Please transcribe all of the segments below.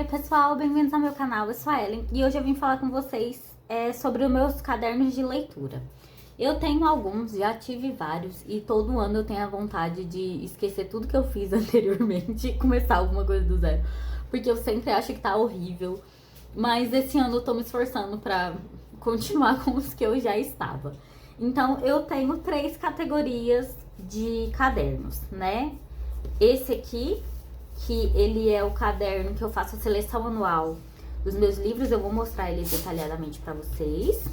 Oi pessoal, bem-vindos ao meu canal, eu sou a Ellen e hoje eu vim falar com vocês sobre os meus cadernos de leitura. Eu tenho alguns, já tive vários e todo ano eu tenho a vontade de esquecer tudo que eu fiz anteriormente e começar alguma coisa do zero, porque eu sempre acho que tá horrível, mas esse ano eu tô me esforçando pra continuar com os que eu já estava. Então eu tenho 3 categorias de cadernos, né? Esse aqui, que ele é o caderno que eu faço a seleção anual dos meus livros, eu vou mostrar ele detalhadamente pra vocês.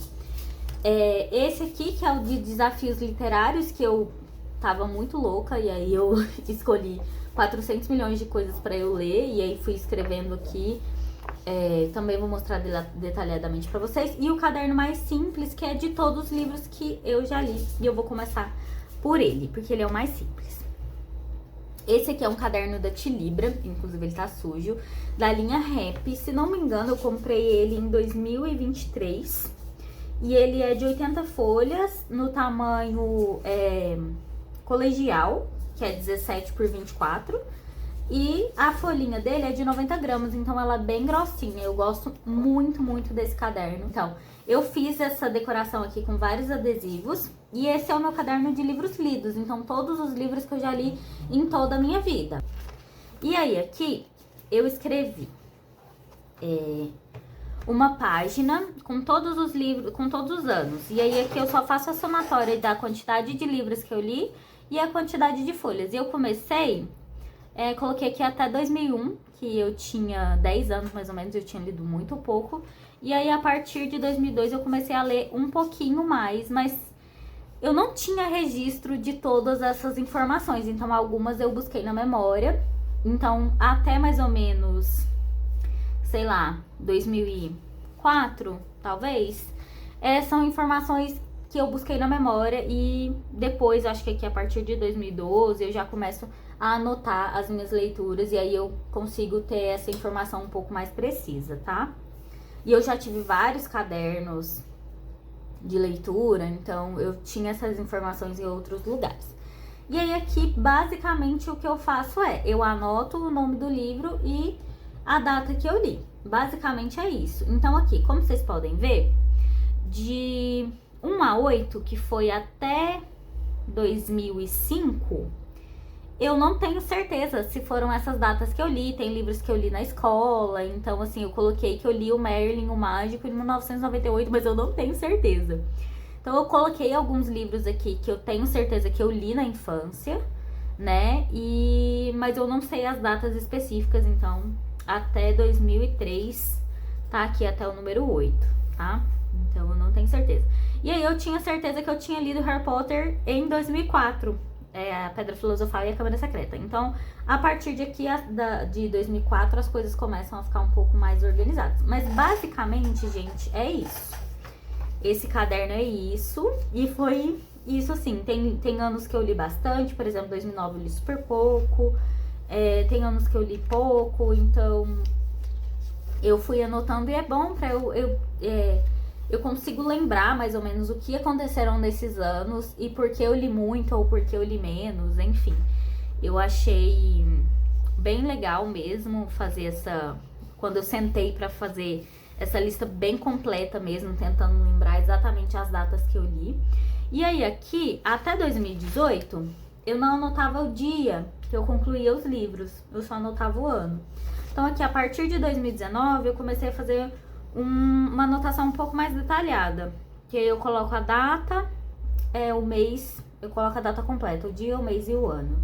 Esse aqui, que é o de desafios literários, que eu tava muito louca, e aí eu escolhi 400 milhões de coisas pra eu ler, e aí fui escrevendo aqui. Também vou mostrar detalhadamente pra vocês. E o caderno mais simples, que é de todos os livros que eu já li, e eu vou começar por ele, porque ele é o mais simples. Esse aqui é um caderno da Tilibra, inclusive ele tá sujo, da linha Rap. Se não me engano, eu comprei ele em 2023. E ele é de 80 folhas, no tamanho colegial, que é 17 por 24. E a folhinha dele é de 90 gramas, então ela é bem grossinha. Eu gosto muito, muito desse caderno. Então, eu fiz essa decoração aqui com vários adesivos. E esse é o meu caderno de livros lidos, então todos os livros que eu já li em toda a minha vida. E aí aqui eu escrevi uma página com todos os livros, com todos os anos. E aí aqui eu só faço a somatória da quantidade de livros que eu li e a quantidade de folhas. E eu comecei, coloquei aqui até 2001, que eu tinha 10 anos mais ou menos, eu tinha lido muito pouco. E aí a partir de 2002 eu comecei a ler um pouquinho mais, mas eu não tinha registro de todas essas informações, então algumas eu busquei na memória. Então, até mais ou menos, sei lá, 2004, talvez, são informações que eu busquei na memória e depois, acho que aqui a partir de 2012, eu já começo a anotar as minhas leituras e aí eu consigo ter essa informação um pouco mais precisa, tá? E eu já tive vários cadernos de leitura, então eu tinha essas informações em outros lugares. E aí aqui, basicamente, o que eu faço eu anoto o nome do livro e a data que eu li. Basicamente é isso. Então aqui, como vocês podem ver, de 1 a 8, que foi até 2005, eu não tenho certeza se foram essas datas que eu li. Tem livros que eu li na escola, então assim, eu coloquei que eu li o Merlin, o Mágico, em 1998, mas eu não tenho certeza. Então eu coloquei alguns livros aqui que eu tenho certeza que eu li na infância, né? Mas eu não sei as datas específicas, então até 2003 tá aqui até o número 8, tá? Então eu não tenho certeza. E aí eu tinha certeza que eu tinha lido Harry Potter em 2004. A Pedra Filosofal e a Câmara Secreta. Então, a partir de aqui, de 2004, as coisas começam a ficar um pouco mais organizadas. Mas, basicamente, gente, é isso. Esse caderno é isso. E foi isso, assim. Tem anos que eu li bastante. Por exemplo, 2009 eu li super pouco. Tem anos que eu li pouco. Então, eu fui anotando. E é bom pra eu consigo lembrar mais ou menos o que aconteceram nesses anos e por que eu li muito ou por que eu li menos, enfim. Eu achei bem legal mesmo fazer quando eu sentei pra fazer essa lista bem completa mesmo, tentando lembrar exatamente as datas que eu li. E aí aqui, até 2018, eu não anotava o dia que eu concluía os livros, eu só anotava o ano. Então aqui, a partir de 2019, eu comecei a fazer uma anotação um pouco mais detalhada, que eu coloco a data, o mês, eu coloco a data completa, o dia, o mês e o ano.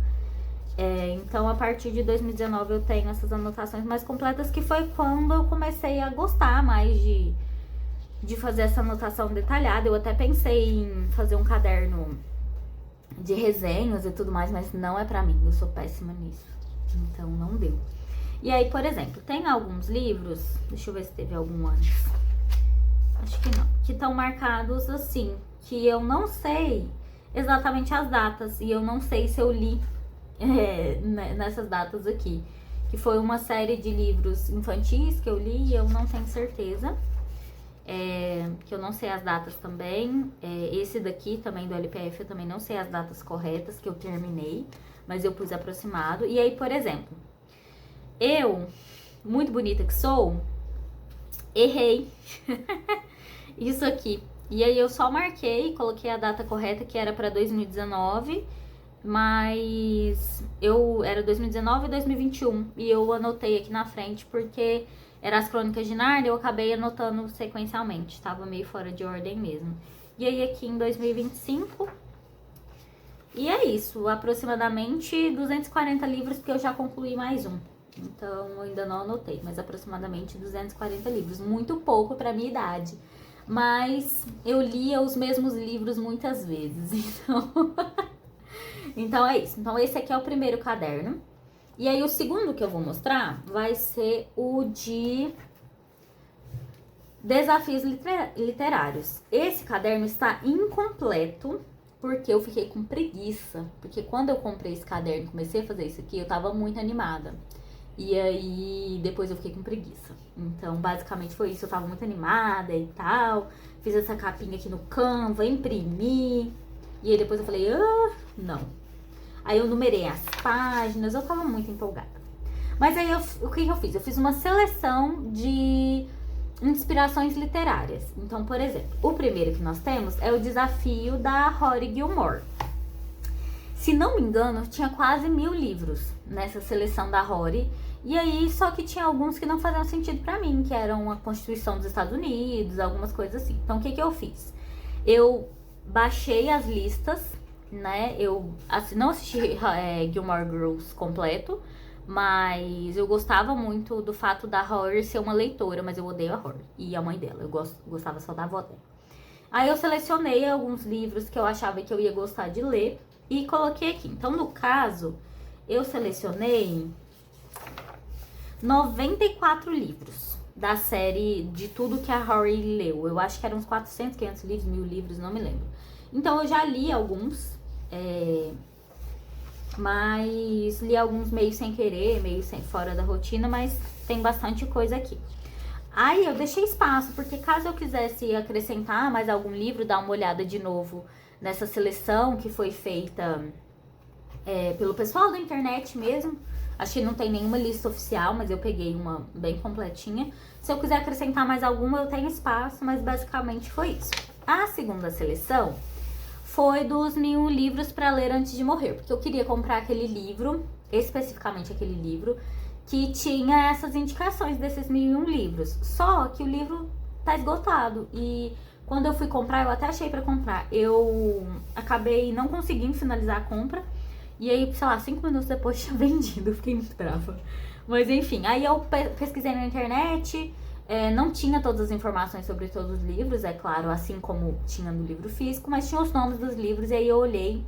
Então, a partir de 2019 eu tenho essas anotações mais completas, que foi quando eu comecei a gostar mais de fazer essa anotação detalhada. Eu até pensei em fazer um caderno de resenhas e tudo mais, mas não é pra mim, eu sou péssima nisso, então não deu. E aí, por exemplo, tem alguns livros, deixa eu ver se teve algum antes, acho que não, que estão marcados assim, que eu não sei exatamente as datas, e eu não sei se eu li nessas datas aqui, que foi uma série de livros infantis que eu li e eu não tenho certeza, que eu não sei as datas também. Esse daqui também do LPF eu também não sei as datas corretas que eu terminei, mas eu pus aproximado. E aí, por exemplo, eu muito bonita que sou, errei isso aqui. E aí eu só marquei, coloquei a data correta, que era pra 2019, mas era 2019 e 2021, e eu anotei aqui na frente porque era as Crônicas de Nárnia, eu acabei anotando sequencialmente, tava meio fora de ordem mesmo. E aí aqui em 2025, e é isso, aproximadamente 240 livros, porque eu já concluí mais um. Então eu ainda não anotei, mas aproximadamente 240 livros, muito pouco pra minha idade. Mas eu lia os mesmos livros muitas vezes, então é isso. Então esse aqui é o primeiro caderno. E aí o segundo que eu vou mostrar vai ser o de desafios literários. Esse caderno está incompleto porque eu fiquei com preguiça. Porque quando eu comprei esse caderno e comecei a fazer isso aqui, eu tava muito animada. E aí, depois eu fiquei com preguiça. Então, basicamente foi isso. Eu tava muito animada e tal. Fiz essa capinha aqui no Canva, imprimi. E aí, depois eu falei, não. Aí, eu numerei as páginas. Eu tava muito empolgada. Mas aí, o que eu fiz? Eu fiz uma seleção de inspirações literárias. Então, por exemplo, o primeiro que nós temos é o desafio da Rory Gilmore. Se não me engano, tinha quase 1000 livros nessa seleção da Rory. E aí, só que tinha alguns que não faziam sentido pra mim, que eram a Constituição dos Estados Unidos, algumas coisas assim. Então, o que eu fiz? Eu baixei as listas, né? Eu não assisti Gilmore Girls completo, mas eu gostava muito do fato da Rory ser uma leitora, mas eu odeio a Rory e a mãe dela. Eu gostava só da avó dela. Aí eu selecionei alguns livros que eu achava que eu ia gostar de ler e coloquei aqui. Então, no caso, eu selecionei 94 livros da série de tudo que a Rory leu. Eu acho que eram uns 400, 500 livros, 1000 livros, não me lembro. Então, eu já li alguns, mas li alguns meio sem querer, meio fora da rotina, mas tem bastante coisa aqui. Aí, eu deixei espaço, porque caso eu quisesse acrescentar mais algum livro, dar uma olhada de novo nessa seleção que foi feita pelo pessoal da internet mesmo. Acho que não tem nenhuma lista oficial, mas eu peguei uma bem completinha. Se eu quiser acrescentar mais alguma, eu tenho espaço, mas basicamente foi isso. A segunda seleção foi dos 1001 livros para ler antes de morrer, porque eu queria comprar aquele livro, especificamente aquele livro, que tinha essas indicações desses 1001 livros. Só que o livro tá esgotado e quando eu fui comprar, eu até achei pra comprar, eu acabei não conseguindo finalizar a compra. E aí, sei lá, 5 minutos depois tinha vendido, eu fiquei muito brava. Mas enfim, aí eu pesquisei na internet, não tinha todas as informações sobre todos os livros, é claro, assim como tinha no livro físico, mas tinha os nomes dos livros, e aí eu olhei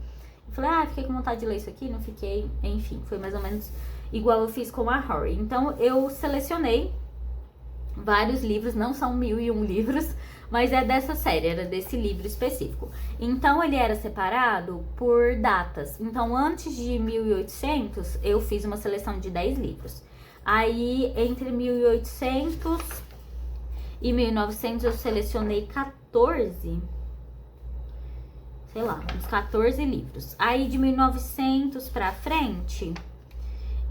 e falei, fiquei com vontade de ler isso aqui, não fiquei, enfim, foi mais ou menos igual eu fiz com a Rory. Então eu selecionei vários livros, não são 1001 livros, mas é dessa série, era desse livro específico. Então, ele era separado por datas. Então, antes de 1800, eu fiz uma seleção de 10 livros. Aí, entre 1800 e 1900, eu selecionei 14... sei lá, uns 14 livros. Aí, de 1900 pra frente,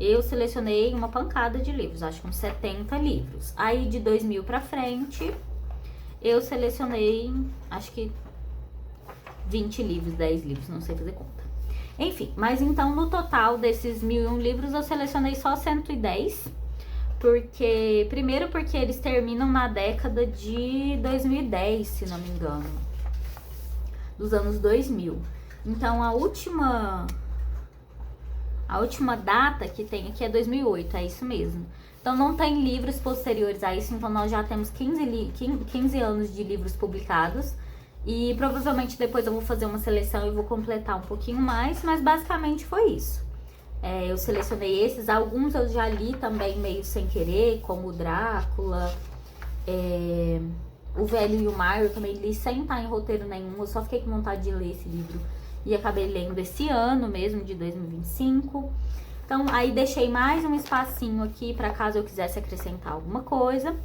eu selecionei uma pancada de livros, acho que uns 70 livros. Aí, de 2000 pra frente, eu selecionei, acho que 20 livros, 10 livros, não sei fazer conta. Enfim, mas então no total desses 1001 livros eu selecionei só 110. Primeiro porque eles terminam na década de 2010, se não me engano. Dos anos 2000. Então a última data que tem aqui é 2008, é isso mesmo. Então, não tem livros posteriores a isso, então nós já temos 15 anos de livros publicados. E provavelmente depois eu vou fazer uma seleção e vou completar um pouquinho mais, mas basicamente foi isso. Eu selecionei esses, alguns eu já li também meio sem querer, como o Drácula, O Velho e o Mar, eu também li sem estar em roteiro nenhum, eu só fiquei com vontade de ler esse livro e acabei lendo esse ano mesmo, de 2025. Então, aí deixei mais um espacinho aqui para caso eu quisesse acrescentar alguma coisa.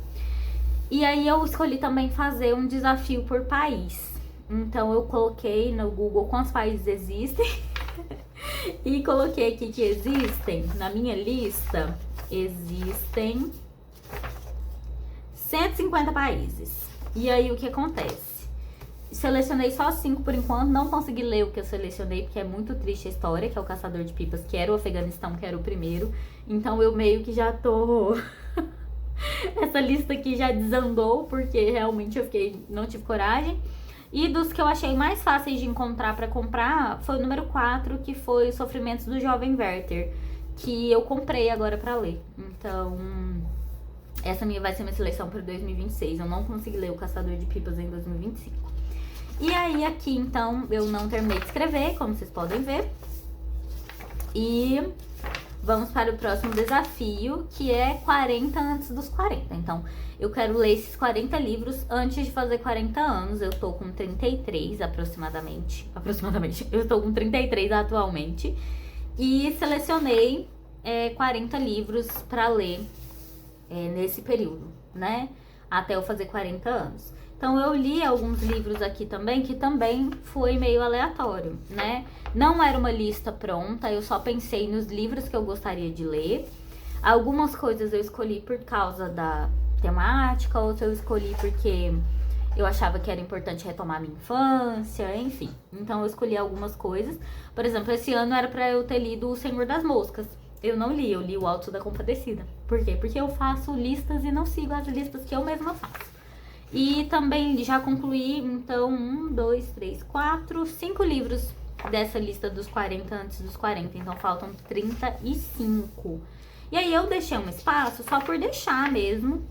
E aí eu escolhi também fazer um desafio por país. Então, eu coloquei no Google quantos países existem. E coloquei aqui que existem, na minha lista, existem 150 países. E aí, o que acontece? Selecionei só 5 por enquanto, não consegui ler o que eu selecionei, porque é muito triste a história, que é o Caçador de Pipas, que era o Afeganistão, que era o primeiro. Então, eu meio que já tô... Essa lista aqui já desandou, porque realmente não tive coragem. E dos que eu achei mais fáceis de encontrar pra comprar, foi o número 4, que foi Sofrimentos do Jovem Werther, que eu comprei agora pra ler. Então, essa vai ser minha seleção para 2026. Eu não consegui ler o Caçador de Pipas em 2025. E aí, aqui, então, eu não terminei de escrever, como vocês podem ver. E vamos para o próximo desafio, que é 40 antes dos 40. Então, eu quero ler esses 40 livros antes de fazer 40 anos. Eu tô com 33 aproximadamente. Eu tô com 33 atualmente. E selecionei 40 livros pra ler nesse período, né? Até eu fazer 40 anos. Então, eu li alguns livros aqui também, que também foi meio aleatório, né? Não era uma lista pronta, eu só pensei nos livros que eu gostaria de ler. Algumas coisas eu escolhi por causa da temática, outras eu escolhi porque eu achava que era importante retomar minha infância, enfim. Então, eu escolhi algumas coisas. Por exemplo, esse ano era pra eu ter lido O Senhor das Moscas. Eu não li, eu li O Alto da Compadecida. Por quê? Porque eu faço listas e não sigo as listas que eu mesma faço. E também já concluí, então, 5 livros dessa lista dos 40 antes dos 40. Então, faltam 35. E aí, eu deixei um espaço só por deixar mesmo.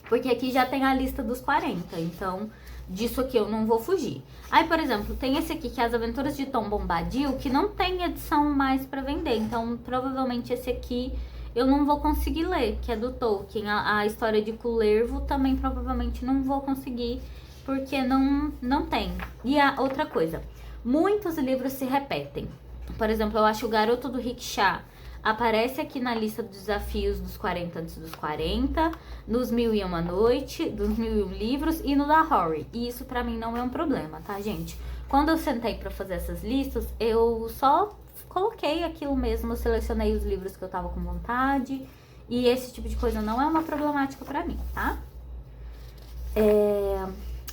Porque aqui já tem a lista dos 40. Então, disso aqui eu não vou fugir. Aí, por exemplo, tem esse aqui, que é As Aventuras de Tom Bombadil, que não tem edição mais pra vender. Então, provavelmente esse aqui eu não vou conseguir ler, que é do Tolkien. A história de Kullervo também provavelmente não vou conseguir, porque não tem. E a outra coisa, muitos livros se repetem. Por exemplo, eu acho O Garoto do Rickshaw aparece aqui na lista dos desafios dos 40 antes dos 40, nos 1001 Noite, dos 1001 livros e no da Rory. E isso pra mim não é um problema, tá, gente? Quando eu sentei pra fazer essas listas, eu só coloquei aquilo mesmo, eu selecionei os livros que eu tava com vontade. E esse tipo de coisa não é uma problemática pra mim, tá?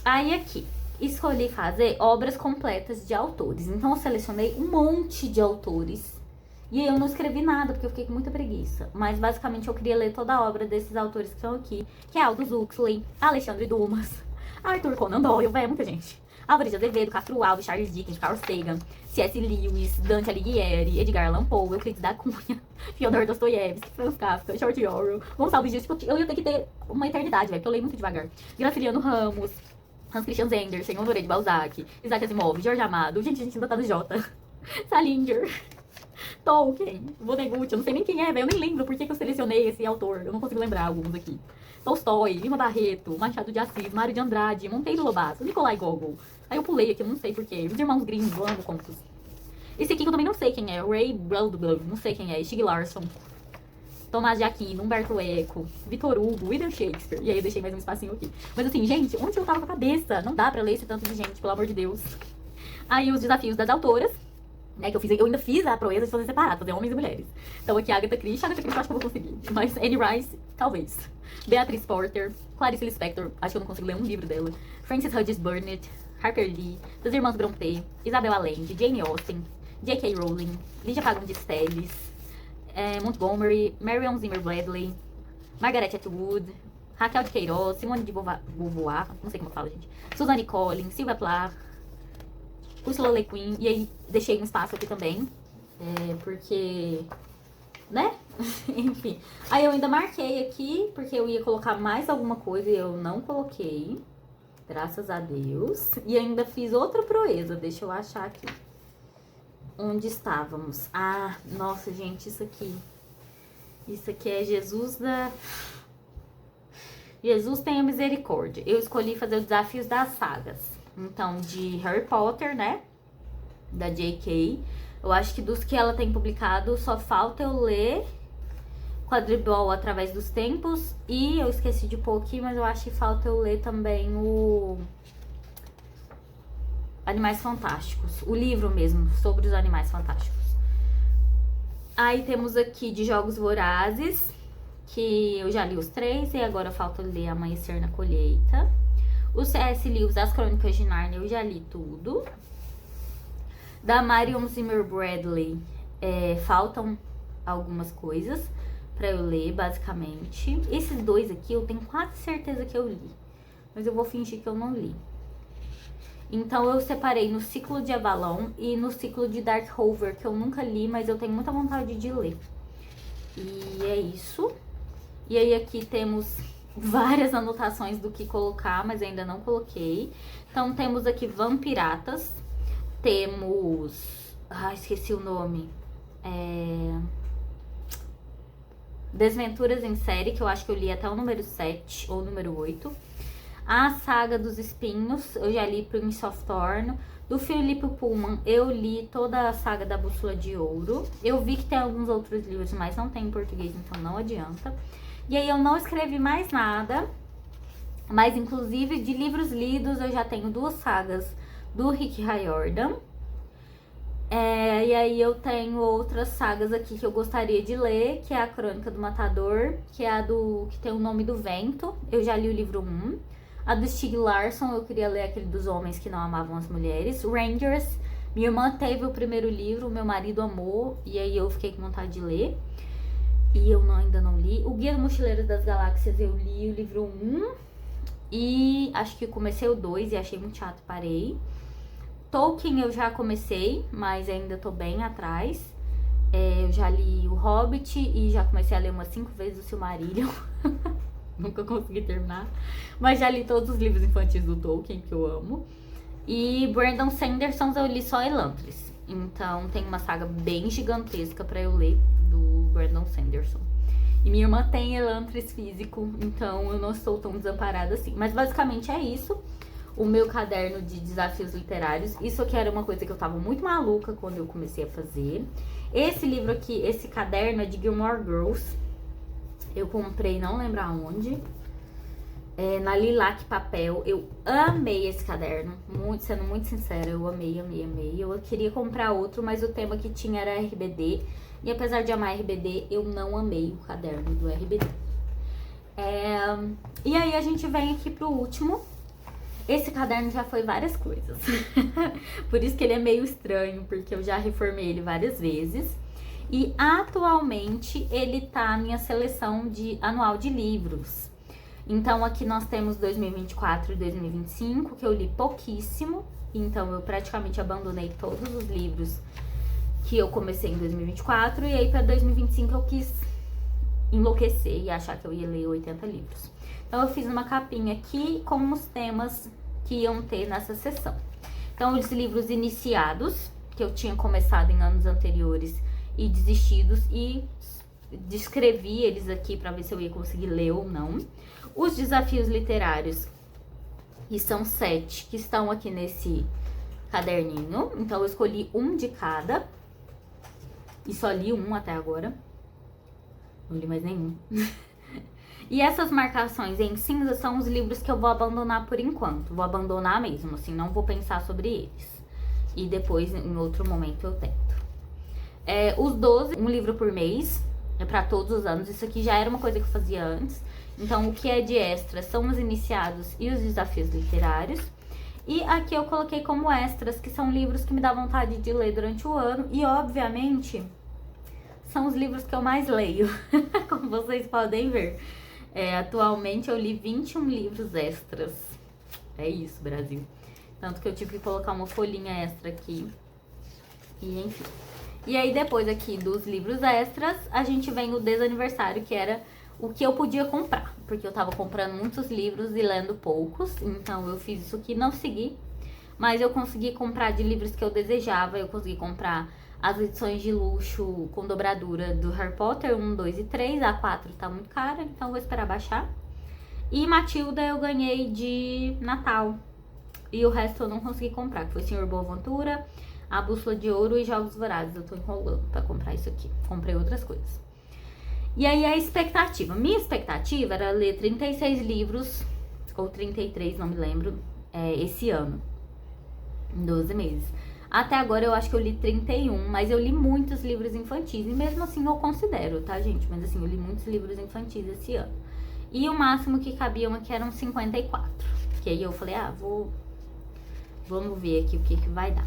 Aí aqui, escolhi fazer obras completas de autores. Então eu selecionei um monte de autores. E aí eu não escrevi nada, porque eu fiquei com muita preguiça. Mas basicamente eu queria ler toda a obra desses autores que estão aqui. Que é Aldous Huxley, Alexandre Dumas, Arthur Conan Doyle, muita gente. Álvares de Azevedo, Castro Alves, Charles Dickens, Carl Sagan, C.S. Lewis, Dante Alighieri, Edgar Allan Poe, Euclides da Cunha, Fyodor Dostoiévski, Franz Kafka, George Orwell, Gonçalves Dias. Tipo, eu ia ter que ter uma eternidade, velho, porque eu leio muito devagar. Graciliano Ramos, Hans Christian Andersen, Honoré de Balzac, Isaac Asimov, Jorge Amado, gente, ainda tá no J. Salinger, Tolkien, Vonnegut, eu não sei nem quem é, velho, eu nem lembro por que eu selecionei esse autor, eu não consigo lembrar alguns aqui. Tolstói, Lima Barreto, Machado de Assis, Mário de Andrade, Monteiro Lobato, Nicolai Gogol. Aí eu pulei aqui, eu não sei porquê. Os Irmãos Grimm, eu amo contos. Esse aqui que eu também não sei quem é, Ray Bradbury, não sei quem é, Stieg Larsson, Tomás de Aquino, Humberto Eco, Victor Hugo, William Shakespeare. E aí eu deixei mais um espacinho aqui. Mas assim, gente, onde eu tava com a cabeça? Não dá pra ler esse tanto de gente, pelo amor de Deus. Aí os desafios das autoras, né, que eu ainda fiz a proeza de fazer separado, fazer homens e mulheres. Então aqui Agatha Christie eu acho que eu vou conseguir. Mas Anne Rice, talvez. Beatrice Porter, Clarice Lispector, acho que eu não consigo ler um livro dela. Frances Hodges Burnett, Harper Lee, das Irmãs Brontë, Isabel Allende, Jane Austen, J.K. Rowling, Lígia Fagundes Telles, Montgomery, Marion Zimmer Bradley, Margaret Atwood, Raquel de Queiroz, Simone de Beauvoir, não sei como fala, gente, Suzanne Collins, Sylvia Plath, Ursula Le Guin. E aí deixei um espaço aqui também, porque, né? Enfim. Aí eu ainda marquei aqui, porque eu ia colocar mais alguma coisa e eu não coloquei. Graças a Deus. E ainda fiz outra proeza, deixa eu achar aqui. Onde estávamos? Ah, nossa, gente, isso aqui. Isso aqui é Jesus tenha misericórdia. Eu escolhi fazer os desafios das sagas. Então, de Harry Potter, né? Da J.K. Eu acho que dos que ela tem publicado, só falta eu ler Quadribol Através dos Tempos. E eu esqueci de pôr aqui, mas eu acho que falta eu ler também o Animais Fantásticos. O livro mesmo, sobre os Animais Fantásticos. Aí temos aqui de Jogos Vorazes. que eu já li os 3 e agora falta ler Amanhecer na Colheita. O C.S. Lewis, As Crônicas de Nárnia, eu já li tudo. Da Marion Zimmer Bradley, faltam algumas coisas pra eu ler, basicamente. Esses 2 aqui eu tenho quase certeza que eu li, mas eu vou fingir que eu não li. Então eu separei no Ciclo de Avalon e no Ciclo de Darkover, que eu nunca li, mas eu tenho muita vontade de ler. E é isso. E aí aqui temos várias anotações do que colocar, mas ainda não coloquei. Então temos aqui Vampiratas, temos... esqueci o nome. Desventuras em Série, que eu acho que eu li até o número 7 ou número 8. A Saga dos Espinhos, eu já li Prince of Thorn. Do Philip Pullman, eu li toda a saga da Bússola de Ouro. Eu vi que tem alguns outros livros, mas não tem em português, então não adianta. E aí eu não escrevi mais nada, mas inclusive de livros lidos eu já tenho 2 sagas do Rick Riordan. E aí eu tenho outras sagas aqui que eu gostaria de ler, que é a Crônica do Matador, que é a que tem o Nome do Vento. Eu já li o livro 1. A do Stieg Larsson, eu queria ler aquele dos homens que não amavam as mulheres. Rangers, minha irmã teve o primeiro livro, meu marido amou, e aí eu fiquei com vontade de ler. E eu ainda não li. O Guia do Mochileiro das Galáxias, eu li o livro 1. E acho que comecei o 2 e achei muito chato e parei. Tolkien eu já comecei, mas ainda tô bem atrás. Eu já li o Hobbit e já comecei a ler umas 5 vezes o Silmarillion. Nunca consegui terminar. Mas já li todos os livros infantis do Tolkien, que eu amo. E Brandon Sanderson eu li só Elantris. Então tem uma saga bem gigantesca pra eu ler do Brandon Sanderson. E minha irmã tem Elantris físico, então eu não estou tão desamparada assim. Mas basicamente é isso. O meu caderno de desafios literários. Isso aqui era uma coisa que eu tava muito maluca quando eu comecei a fazer. Esse livro aqui, esse caderno é de Gilmore Girls. Eu comprei, não lembro aonde. Na Lilac Papel. Eu amei esse caderno. Sendo muito sincera, eu amei, amei, amei. Eu queria comprar outro, mas o tema que tinha era RBD. E apesar de amar RBD, eu não amei o caderno do RBD. E aí a gente vem aqui pro último. Esse caderno já foi várias coisas. Por isso que ele é meio estranho, porque eu já reformei ele várias vezes. E atualmente ele tá na minha seleção anual de livros. Então aqui nós temos 2024 e 2025, que eu li pouquíssimo. Então eu praticamente abandonei todos os livros que eu comecei em 2024. E aí para 2025 eu quis enlouquecer e achar que eu ia ler 80 livros. Então eu fiz uma capinha aqui com os temas que iam ter nessa sessão. Então os livros iniciados, que eu tinha começado em anos anteriores e desistidos, e descrevi eles aqui para ver se eu ia conseguir ler ou não. Os desafios literários, que são 7, que estão aqui nesse caderninho. Então eu escolhi um de cada e só li um até agora. Não li mais nenhum. E essas marcações em cinza são os livros que eu vou abandonar por enquanto. Vou abandonar mesmo, assim, não vou pensar sobre eles. E depois, em outro momento, eu tento. Os 12, um livro por mês, é pra todos os anos. Isso aqui já era uma coisa que eu fazia antes. Então, o que é de extras são os iniciados e os desafios literários. E aqui eu coloquei como extras, que são livros que me dá vontade de ler durante o ano. E, obviamente, são os livros que eu mais leio, como vocês podem ver. Atualmente eu li 21 livros extras. É isso, Brasil. Tanto que eu tive que colocar uma folhinha extra aqui. E enfim. E aí depois aqui dos livros extras, a gente vem o desaniversário, que era o que eu podia comprar. Porque eu tava comprando muitos livros e lendo poucos. Então eu fiz isso aqui, não segui. Mas eu consegui comprar de livros que eu desejava. Eu consegui comprar as edições de luxo com dobradura do Harry Potter 1, 2 e 3. A 4 tá muito cara, então vou esperar baixar. E Matilda eu ganhei de Natal. E o resto eu não consegui comprar, que foi Senhor Boaventura, A Bússola de Ouro e Jogos Vorazes. Eu tô enrolando pra comprar isso aqui. Comprei outras coisas. E aí a expectativa. Minha expectativa era ler 36 livros, ou 33, não me lembro, esse ano. Em 12 meses. Até agora eu acho que eu li 31, mas eu li muitos livros infantis. E mesmo assim eu considero, tá, gente? Mas assim, eu li muitos livros infantis esse ano. E o máximo que cabiam aqui eram 54. Que aí eu falei, vamos ver aqui o que vai dar.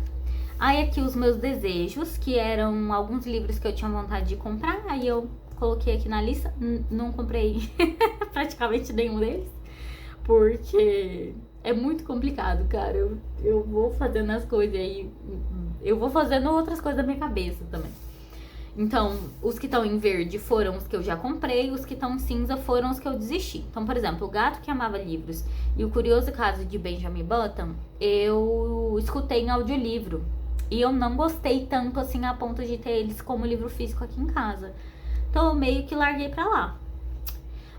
Aí aqui os meus desejos, que eram alguns livros que eu tinha vontade de comprar. Aí eu coloquei aqui na lista. Não comprei praticamente nenhum deles. Porque é muito complicado, cara. Eu vou fazendo as coisas aí. Eu vou fazendo outras coisas da minha cabeça também. Então, os que estão em verde foram os que eu já comprei, os que estão em cinza foram os que eu desisti. Então, por exemplo, O Gato que Amava Livros e O Curioso Caso de Benjamin Button, eu escutei em audiolivro. E eu não gostei tanto assim a ponto de ter eles como livro físico aqui em casa. Então, eu meio que larguei pra lá.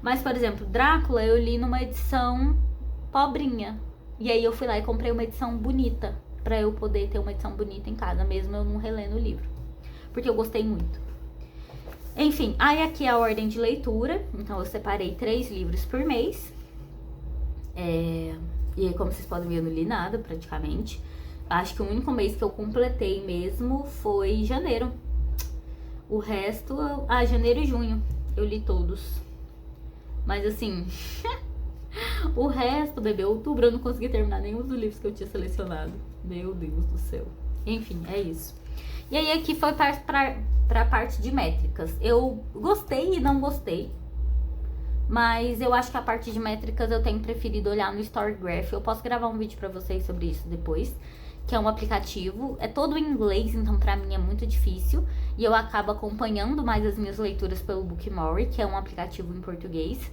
Mas, por exemplo, Drácula eu li numa edição pobrinha. E aí eu fui lá e comprei uma edição bonita, pra eu poder ter uma edição bonita em casa, mesmo eu não relendo o livro. Porque eu gostei muito. Enfim, aí aqui é a ordem de leitura. Então eu separei 3 livros por mês. E aí, como vocês podem ver, eu não li nada praticamente. Acho que o único mês que eu completei mesmo foi janeiro. O resto, janeiro e junho, eu li todos. Mas assim, o resto, bebê, outubro eu não consegui terminar nenhum dos livros que eu tinha selecionado. Meu Deus do céu. Enfim, é isso. E aí aqui foi pra parte de métricas. Eu gostei e não gostei. Mas eu acho que a parte de métricas eu tenho preferido olhar no Storygraph. Eu posso gravar um vídeo pra vocês sobre isso depois. Que é um aplicativo, é todo em inglês, então pra mim é muito difícil. E eu acabo acompanhando mais as minhas leituras pelo Bookmore, que é um aplicativo em português.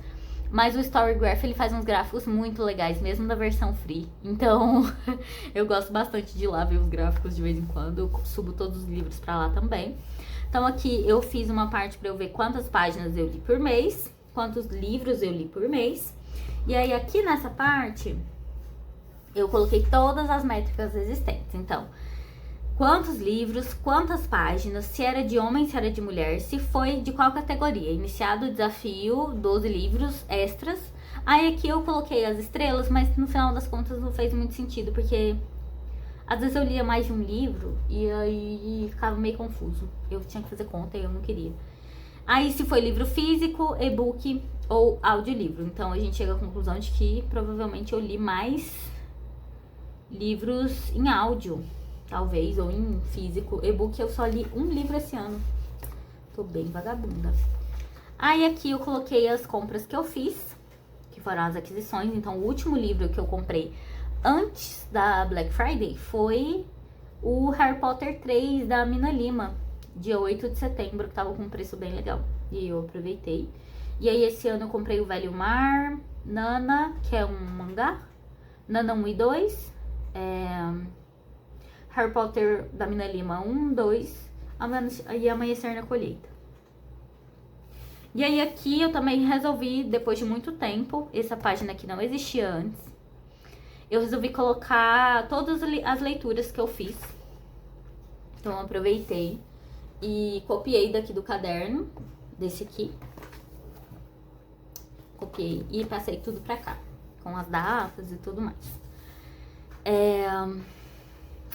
Mas o Storygraph, ele faz uns gráficos muito legais, mesmo da versão free. Então, eu gosto bastante de ir lá ver os gráficos de vez em quando. Eu subo todos os livros pra lá também. Então, aqui eu fiz uma parte pra eu ver quantas páginas eu li por mês, quantos livros eu li por mês. E aí, aqui nessa parte, eu coloquei todas as métricas existentes. Então, quantos livros, quantas páginas, se era de homem, se era de mulher, se foi de qual categoria. Iniciado o desafio, 12 livros extras. Aí aqui eu coloquei as estrelas, mas no final das contas não fez muito sentido, porque às vezes eu lia mais de um livro e aí ficava meio confuso. Eu tinha que fazer conta e eu não queria. Aí se foi livro físico, e-book ou audiolivro. Então a gente chega à conclusão de que provavelmente eu li mais livros em áudio, talvez, ou em físico. E-book eu só li um livro esse ano. Tô bem vagabunda. Aí aqui eu coloquei as compras que eu fiz, que foram as aquisições. Então o último livro que eu comprei antes da Black Friday foi o Harry Potter 3 da Mina Lima, dia 8 de setembro, que tava com um preço bem legal. E eu aproveitei. E aí esse ano eu comprei o Velho Mar, Nana, que é um mangá, Nana 1 e 2, Harry Potter da Mina Lima 1, 2 e Amanhecer na Colheita. E aí aqui eu também resolvi, depois de muito tempo, essa página aqui não existia antes, eu resolvi colocar todas as leituras que eu fiz. Então eu aproveitei e copiei daqui do caderno, desse aqui. Copiei e passei tudo pra cá, com as datas e tudo mais.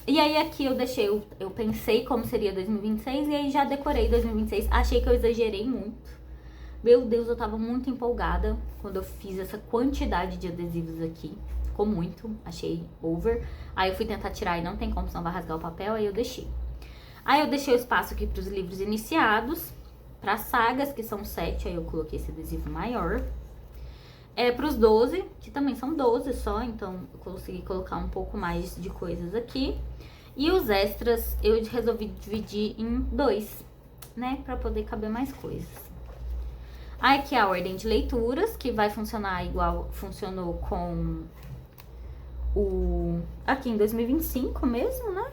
E aí aqui eu deixei, eu pensei como seria 2026 e aí já decorei 2026. Achei que eu exagerei muito. Meu Deus, eu tava muito empolgada quando eu fiz essa quantidade de adesivos aqui. Ficou muito, achei over. Aí eu fui tentar tirar e não tem como, senão vai rasgar o papel, aí eu deixei. Aí eu deixei o espaço aqui pros livros iniciados, pras sagas, que são 7, aí eu coloquei esse adesivo maior. Pros 12, que também são 12 só, então eu consegui colocar um pouco mais de coisas aqui. E os extras eu resolvi dividir em 2, né, pra poder caber mais coisas. Aí aqui é a ordem de leituras, que vai funcionar igual funcionou com aqui em 2025 mesmo, né?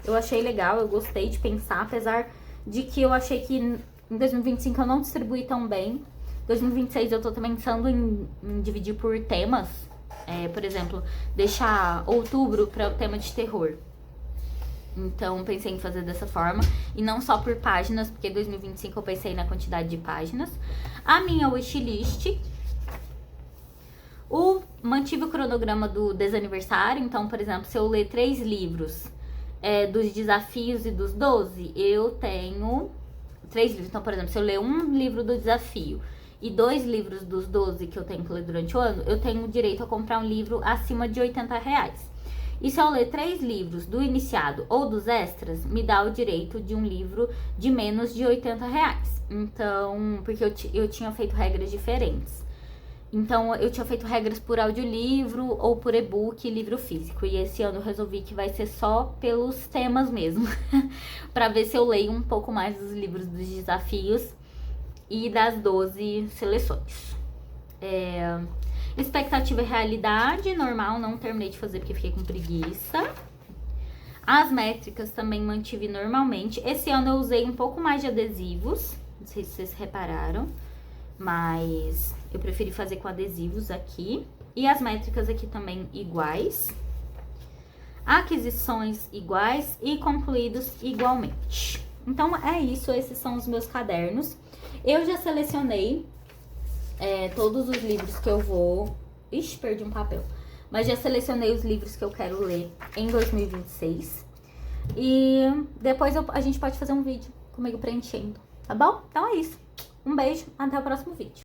Eu achei legal, eu gostei de pensar, apesar de que eu achei que em 2025 eu não distribuí tão bem. 2026 eu tô também pensando em dividir por temas. Por exemplo, deixar outubro para o tema de terror. Então, pensei em fazer dessa forma. E não só por páginas, porque 2025 eu pensei na quantidade de páginas. A minha wishlist. Mantive o cronograma do desaniversário. Então, por exemplo, se eu ler 3 livros dos desafios e dos 12, eu tenho 3 livros. Então, por exemplo, se eu ler um livro do desafio e 2 livros dos 12 que eu tenho que ler durante o ano, eu tenho direito a comprar um livro acima de R$80. E se eu ler 3 livros do iniciado ou dos extras, me dá o direito de um livro de menos de R$80. Então, porque eu tinha feito regras diferentes. Então, eu tinha feito regras por audiolivro ou por e-book e livro físico. E esse ano eu resolvi que vai ser só pelos temas mesmo. Pra ver se eu leio um pouco mais dos livros dos desafios e das 12 seleções. Expectativa e realidade, normal, não terminei de fazer porque fiquei com preguiça. As métricas também mantive normalmente. Esse ano eu usei um pouco mais de adesivos, não sei se vocês repararam, mas eu preferi fazer com adesivos aqui. E as métricas aqui também iguais. Aquisições iguais e concluídos igualmente. Então é isso, esses são os meus cadernos. Eu já selecionei todos os livros que eu vou... Ixi, perdi um papel. Mas já selecionei os livros que eu quero ler em 2026. E depois a gente pode fazer um vídeo comigo preenchendo, tá bom? Então é isso. Um beijo, até o próximo vídeo.